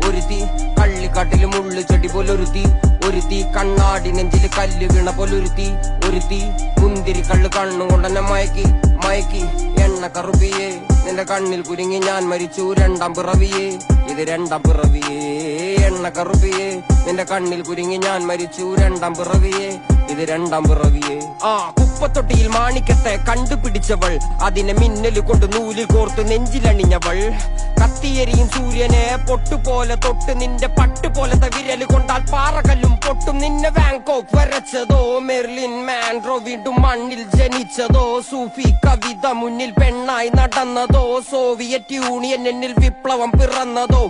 ഒരുത്തി കള്ളിക്കാട്ടില് മുള്ളു ചെടി പോലൊരുത്തി, ഒരുത്തി കണ്ണാടി നെഞ്ചില് കല്ല് വീണ പോലൊരുത്തി, ഒരുത്തി മുന്തിരി കള്ള് കണ്ണുകൊണ്ടെന്നെ മയക്കി മയക്കി. എണ്ണ കറുപ്പിയേ നിന്റെ കണ്ണിൽ കുരുങ്ങി ഞാൻ മരിച്ചു രണ്ടാം പിറവിയേ, ഇത് രണ്ടാം പിറവിയേ. എണ്ണ കറുപ്പിയേ നിന്റെ കണ്ണിൽ കുരുങ്ങി ഞാൻ മരിച്ചു രണ്ടാം പിറവിയേ, ഇത് രണ്ടാം പിറവിയേ. കുപ്പത്തൊട്ടിയിൽ മാണിക്കത്തെ കണ്ടുപിടിച്ചവൾ, അതിനെ മിന്നല് കൊണ്ട് നൂലിൽ കോർത്ത് നെഞ്ചിലണിഞ്ഞവൾ. കത്തിയെരിയും സൂര്യനെ പൊട്ടുപോലെ തൊട്ട് നിന്റെ പട്ടുപോലത്തെ വിരല് കൊണ്ടാൽ പാറകല്ലും പൊട്ടും. നിന്നെ ബാങ്കോക്ക് വരച്ചതോ മെർലിൻ മാൻഡ്രോ വീണ്ടും മണ്ണിൽ ജനിച്ചതോ, സൂഫി കവിത മുന്നിൽ പെണ്ണായി നടന്നതോ, സോവിയറ്റ് യൂണിയൻ എന്നിൽ വിപ്ലവം പിറന്നതോ.